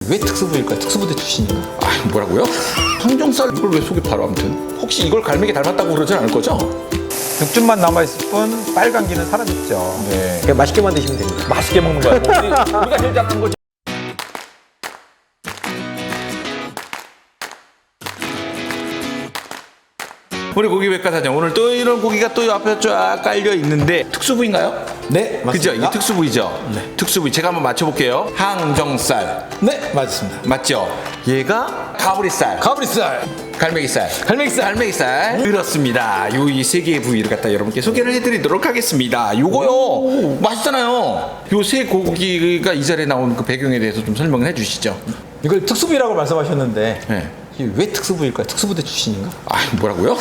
왜 특수부일까요? 특수부대 출신인가? 아, 뭐라고요? 항정살 이걸 왜 속에 바로 아무튼 혹시 이걸 갈매기 닮았다고 그러진 않을 거죠? 육즙만 남아있을 뿐 빨간기는 사라졌죠. 네. 그냥 맛있게만 드시면 됩니다. 맛있게 먹는 거야. 우리가 제일 작은 거지. 우리 고기백과사장 오늘 또 이런 고기가 또 앞에 쫙 깔려 있는데 특수부인가요? 네, 맞습니다. 그죠? 이 특수부이죠? 네. 특수부위 제가 한번 맞춰볼게요. 항정살 네, 맞습니다. 맞죠? 얘가 가브리살, 가브리살, 갈매기살, 갈매기살. 갈매기살. 그렇습니다. 요 이 세 개의 부위를 갖다 여러분께 소개를 해드리도록 하겠습니다. 요거요 맛있잖아요. 요 세 고기가 이 자리에 나온 그 배경에 대해서 좀 설명을 해주시죠. 이걸 특수부위라고 말씀하셨는데 네. 이게 왜 특수부일까요? 특수부대 출신인가? 아, 뭐라고요?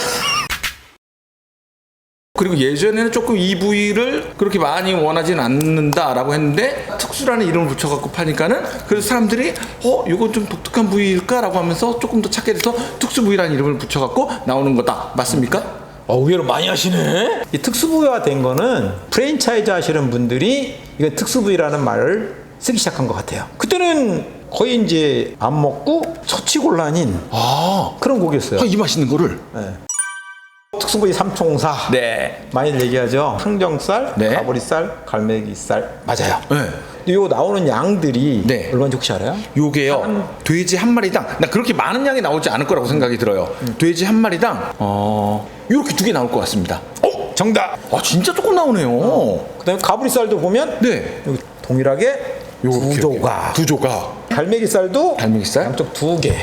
그리고 예전에는 조금 이 부위를 그렇게 많이 원하진 않는다라고 했는데 특수라는 이름을 붙여갖고 파니까는 그래서 사람들이 이건 좀 독특한 부위일까라고 하면서 조금 더 찾게 돼서 특수부위라는 이름을 붙여갖고 나오는 거다. 맞습니까? 의외로 많이 하시네. 이 특수부위화 된 거는 프랜차이즈 하시는 분들이 이건 특수부위라는 말을 쓰기 시작한 것 같아요. 그때는 거의 이제 안 먹고 처치곤란인 그런 고기였어요. 이 맛있는 거를. 네. 특수부위 삼총사 네. 많이들 얘기하죠. 항정살, 네. 가브리살, 갈매기살 맞아요. 네. 근데 요 나오는 양들이 네. 얼마인지 혹시 알아요? 요게요 돼지 한 마리당 나 그렇게 많은 양이 나오지 않을 거라고 생각이 들어요. 돼지 한 마리당 요렇게 2개 나올 것 같습니다. 정답. 아 진짜 조금 나오네요. 그다음에 가브리살도 보면 네. 여기 동일하게 요렇게, 두 조각. 두 조각. 갈매기살도 갈매기살? 양쪽 2개.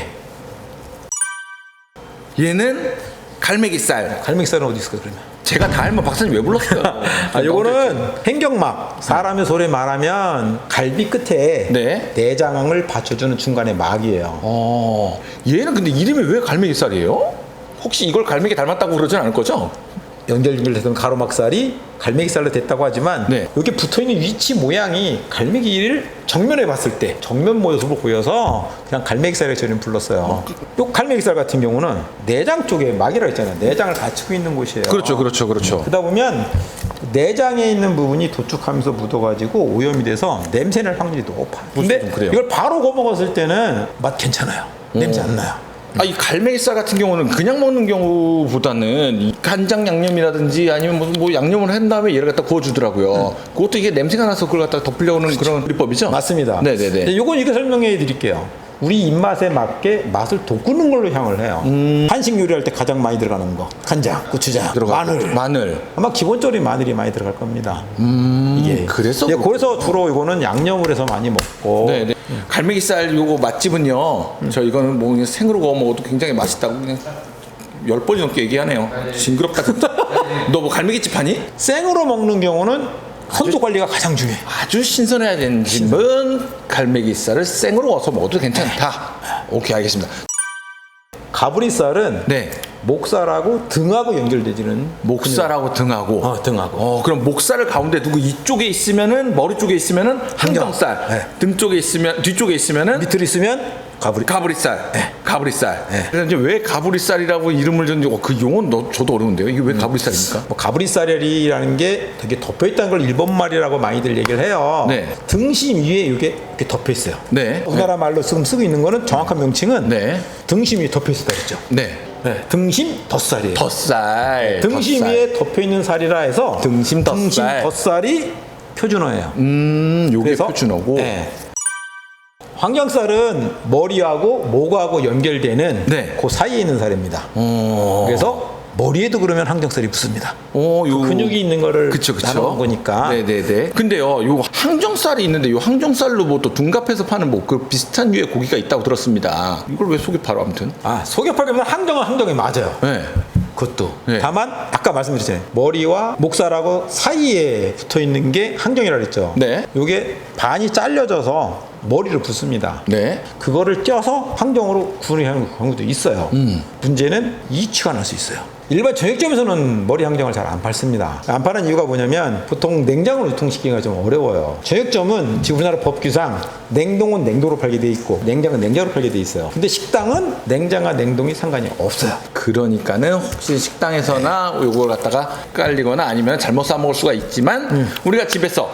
얘는 갈매기살. 갈매기살은 어디 있을까 그러면? 제가 다 알면 박사님 왜 불렀어요? 요거는 행경막. 사람의 소리 말하면 갈비 끝에 네. 내장을 받쳐주는 중간의 막이에요. 얘는 근데 이름이 왜 갈매기살이에요? 혹시 이걸 갈매기 닮았다고 그러진 않을 거죠? 연결되던 가로막살이 갈매기살로 됐다고 하지만 네. 여기 붙어있는 위치 모양이 갈매기를 정면에 봤을 때 정면 모습을 보여서 그냥 갈매기살이라고 저는 불렀어요. 요 갈매기살 같은 경우는 내장 쪽에 막이라고 했잖아요. 내장을 받치고 있는 곳이에요. 그렇죠. 그러다 보면 내장에 있는 부분이 도축하면서 묻어가지고 오염이 돼서 냄새 날 확률이 높아요. 근데 그래요. 이걸 바로 구워 먹었을 때는 맛 괜찮아요. 냄새 안 나요. 이 갈매기살 같은 경우는 그냥 먹는 경우보다는 이 간장 양념이라든지 아니면 무슨 뭐 양념을 한 다음에 얘를 갖다 구워주더라고요. 그것도 이게 냄새가 나서 그걸 갖다 덮으려는 그런 요리법이죠? 맞습니다. 네네네. 요건 이렇게 설명해 드릴게요. 우리 입맛에 맞게 맛을 돋구는 걸로 향을 해요. 한식 요리할 때 가장 많이 들어가는 거 간장, 고추장, 마늘. 아마 기본적으로 마늘이 많이 들어갈 겁니다. 이게 그래서 그래서 주로 이거는 양념을 해서 많이 먹고. 네네. 갈매기살 요거 맛집은요. 저 이거는 뭐 그냥 생으로 구워 먹어도 굉장히 맛있다고 그냥 10번 넘게 얘기하네요. 징그럽다 진짜. 너 뭐 갈매기집 하니? 생으로 먹는 경우는 선도 관리가 가장 중요해. 아주 신선해야 되는 집은 갈매기살을 생으로 구워서 먹어도 괜찮다. 오케이, 알겠습니다. 가브리살은 네. 목살하고 등하고 연결되지는 목살하고 등하고. 등하고. 그럼 목살을 가운데 두고 이쪽에 있으면은 머리 쪽에 있으면은 항정살, 네. 등 쪽에 있으면 뒤쪽에 있으면은 밑으로 있으면 가브리살. 네. 가브리살. 네. 그래서 이제 왜 가브리살이라고 이름을 줬는지 그 용어는 저도 어려운데요. 이게 왜 가브리살입니까? 뭐 가브리살이라는 게 되게 덮여 있다는 걸 일본말이라고 많이들 얘기를 해요. 네. 등심 위에 이게 이렇게 덮여 있어요. 네. 우리나라 말로 지금 쓰고 있는 거는 정확한 명칭은 네. 등심 위에 덮여 있다 했죠. 네. 네. 등심 덧살이에요. 덧살. 등심 덧살. 위에 덮여 있는 살이라 해서 등심 덧살. 덧살이 표준어예요. 요게 그래서, 표준어고. 네. 황경살은 머리하고 목하고 연결되는 네. 그 사이에 있는 살입니다. 그래서 머리에도 그러면 황경살이 붙습니다. 요 근육이 있는 거를 그쵸. 나눠 거니까. 네네네. 근데요, 요 항정살이 있는데 요 항정살로 뭐 또 둔갑해서 파는 뭐 그 비슷한 류의 고기가 있다고 들었습니다. 이걸 왜 속에 팔아 아무튼? 속여팔기면 항정은 항정이 맞아요. 네. 그것도. 네. 다만 아까 말씀드렸잖아요. 머리와 목살하고 사이에 붙어 있는 게 항정이라고 그랬죠. 네. 요게 반이 잘려져서 머리를 붓습니다. 네. 그거를 쪄서 항정으로 구분하는 경우도 있어요. 문제는 이치가 날 수 있어요. 일반 저녁점에서는 머리 항정을 잘 안 팔습니다. 안 파는 이유가 뭐냐면 보통 냉장으로 유통시키기가 좀 어려워요. 저녁점은 지금 우리나라 법규상 냉동은 냉동으로 팔게 돼 있고 냉장은 냉장으로 팔게 돼 있어요. 근데 식당은 냉장과 냉동이 상관이 없어요. 그러니까는 혹시 식당에서나 요걸 갖다가 깔리거나 아니면 잘못 사 먹을 수가 있지만 우리가 집에서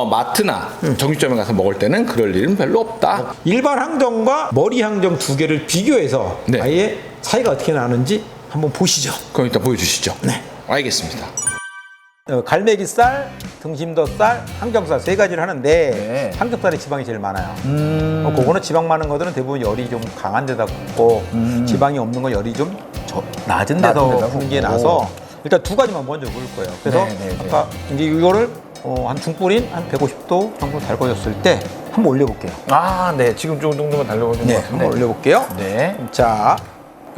마트나 정육점에 가서 먹을 때는 그럴 일은 별로 없다. 일반 항정과 머리 항정 두 개를 비교해서 네. 아예 차이가 어떻게 나는지 한번 보시죠. 그럼 일단 보여주시죠. 네. 알겠습니다. 갈매기살, 등심덧살, 항정살 세 가지를 하는데 네. 항정살에 지방이 제일 많아요. 그거는 지방 많은 것들은 대부분 열이 좀 강한 데다 굽고 지방이 없는 건 열이 좀 낮은 데서 낮은 데다 굽는 게 굽고. 나서 일단 두 가지만 먼저 구울 거예요. 그래서 네, 네, 네. 아까 이제 이거를 한 중불인 한 150도 정도 달궈졌을 때 한번 올려볼게요. 아, 네. 지금 좀 정도만 달려오는 네, 것 같은데. 한번 올려볼게요. 네. 자,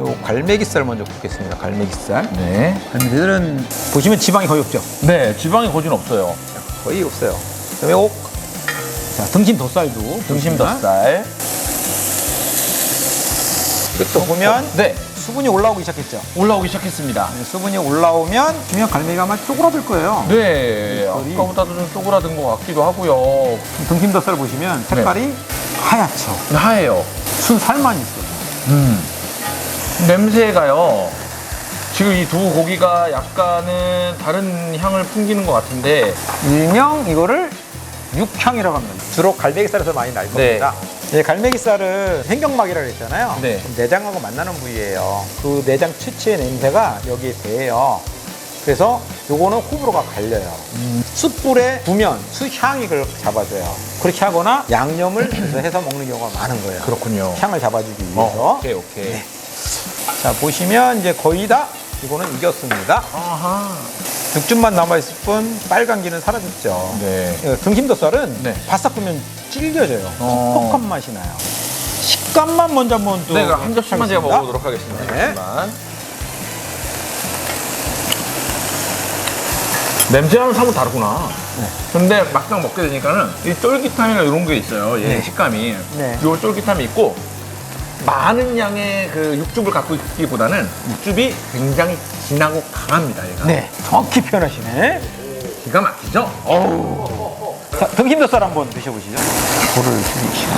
요 갈매기살 먼저 굽겠습니다. 갈매기살. 네. 갈매기살은 보시면 지방이 거의 없죠. 네. 지방이 거진 없어요. 거의 없어요. 그다음에 요 자, 등심덧살도 등심덧살. 이것도 보면 네. 수분이 올라오기 시작했죠. 올라오기 시작했습니다. 수분이 올라오면 분명 갈매기가 아마 쪼그라들 거예요. 네. 색깔이. 아까보다도 좀 쪼그라든 것 같기도 하고요. 등심덧살 보시면 색깔이 하얗죠. 하얘요. 순살만 있어요. 냄새가요. 지금 이 두 고기가 약간은 다른 향을 풍기는 것 같은데. 일명 이거를 육향이라고 합니다. 주로 갈매기살에서 많이 날 네. 겁니다. 갈매기살은 횡격막이라고 했잖아요. 네. 내장하고 만나는 부위예요. 그 내장 치치의 냄새가 여기에 배요. 그래서 요거는 호불호가 갈려요. 숯불에 구면 숯향이 그걸 잡아줘요. 그렇게 하거나 양념을 해서 먹는 경우가 많은 거예요. 그렇군요. 향을 잡아주기 위해서. 오케이, 오케이. 네. 자, 보시면 이제 거의 다 이거는 익었습니다. 아하. 육즙만 남아있을 뿐 빨간 기는 사라졌죠. 네. 등심덧살은 네. 바싹 끄면 질겨져요. 어. 퍽퍽한 맛이 나요. 식감만 먼저 한번 또 네, 그럼 한 접시만 제가 하겠습니다. 먹어보도록 하겠습니다. 네. 잠시만. 냄새랑은 사뭇 다르구나. 네. 근데 막상 먹게 되니까는 이 쫄깃함이나 이런 게 있어요. 얘 네. 식감이. 네. 요 쫄깃함이 있고 많은 양의 그 육즙을 갖고 있기보다는 육즙이 굉장히 진하고 강합니다. 얘가. 네, 정확히 표현하시네. 기가 막히죠? 어우. 자, 등심덧살 한번 드셔보시죠. 불을 줄이시고.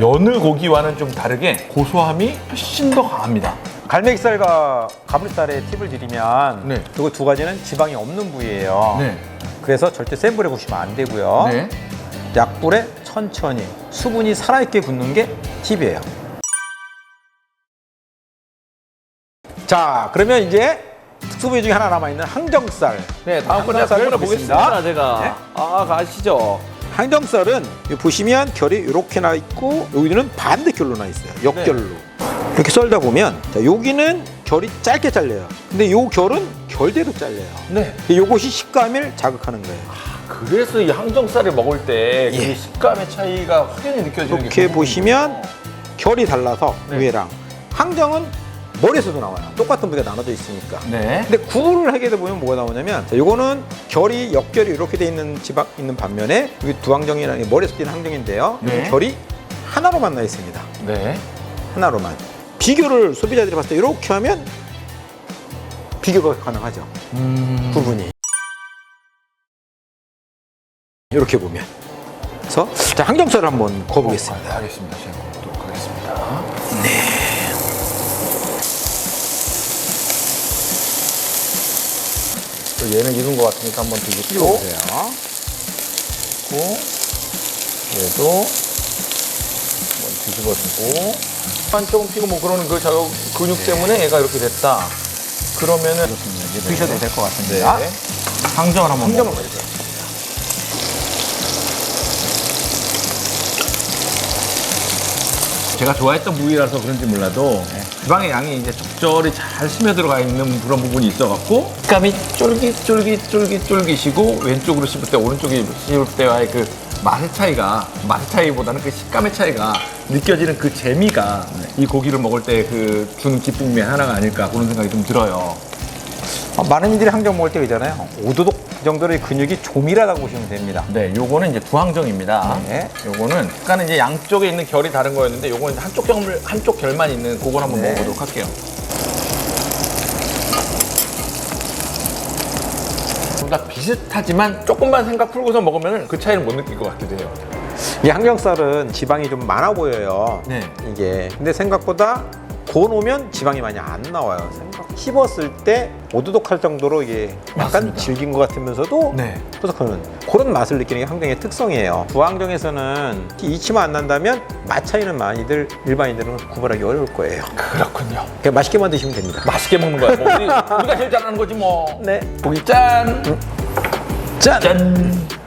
여느 고기와는 좀 다르게 고소함이 훨씬 더 강합니다. 갈매기살과 가브리살의 팁을 드리면 네. 이거 두 가지는 지방이 없는 부위예요. 네. 그래서 절대 센 불에 구우시면 안 되고요. 네. 약불에 천천히 수분이 살아있게 굽는 게 팁이에요. 자, 그러면 이제 특수부위 중에 하나 남아있는 항정살. 네, 다음 건 항정살을 제가 보겠습니다. 보겠습니다. 제가. 네. 아, 가시죠. 항정살은 여기 보시면 결이 이렇게 나 있고 여기는 반대결로 나 있어요. 역결로. 이렇게 썰다 보면 자, 여기는 결이 짧게 잘려요. 근데 요 결은 결대로 잘려요. 네. 요것이 식감을 자극하는 거예요. 그래서 이 항정살을 먹을 때 예. 그 식감의 차이가 확연히 느껴지는 이렇게 게 보시면 결이 달라서 네. 위에랑 항정은 머리에서도 나와요. 똑같은 부위가 나눠져 있으니까. 네. 근데 구분을 하게 되면 뭐가 나오냐면 자, 요거는 결이 역결이 이렇게 돼 있는 지방 있는 반면에 여기 두 항정이라는 게 머리에서 뛰는 항정인데요. 네. 여기 결이 하나로만 나 있습니다. 네. 하나로만. 비교를 소비자들이 봤을 때 이렇게 하면 비교가 가능하죠. 부분이. 이렇게 보면. 그래서 자, 항정살을 한번 구워보겠습니다. 알겠습니다. 제가 먹도록 하겠습니다. 또 얘는 익은 것 같으니까 한번 뒤집고 보세요. 얘도 한번 뒤집어주고 한쪽은 피고 뭐 그러는 그 근육 때문에 얘가 이렇게 됐다. 그러면은 드셔도 될 것 네. 같습니다. 항정을 한번 항정을 먹어보세요. 제가 좋아했던 부위라서 그런지 몰라도 지방의 양이 이제 적절히 잘 스며 들어가 있는 그런 부분이 있어갖고 식감이 쫄깃이고 왼쪽으로 씹을 때 오른쪽에 씹을 때와의 그 맛의 차이보다는 그 식감의 차이가 느껴지는 그 재미가 이 고기를 먹을 때 그 주는 기쁨 중에 하나가 아닐까 그런 생각이 좀 들어요. 많은 이들이 항정 먹을 때 있잖아요. 오도독 정도의 근육이 조밀하다고 보시면 됩니다. 네, 요거는 이제 두항정입니다. 네. 요거는 아까는 이제 양쪽에 있는 결이 다른 거였는데 요거는 한쪽 결만 있는 그걸 한번 네. 먹어보도록 할게요. 다 비슷하지만 조금만 생각 풀고서 먹으면 그 차이를 못 느낄 것 같기도 해요. 이 항정살은 지방이 좀 많아 보여요. 네. 이게 근데 생각보다 구워 놓으면 지방이 많이 안 나와요. 씹었을 때 오도독할 정도로 이게 약간 맞습니다. 질긴 것 같으면서도 네. 포석하는 그런 맛을 느끼는 게 항정의 특성이에요. 부항정에서는 이치만 안 난다면 맛 차이는 많이들 일반인들은 구분하기 어려울 거예요. 그렇군요. 그냥 맛있게만 드시면 됩니다. 맛있게 먹는 거야. 뭐 우리가 제일 잘하는 거지 뭐. 네. 보기 짠. 짠! 짠.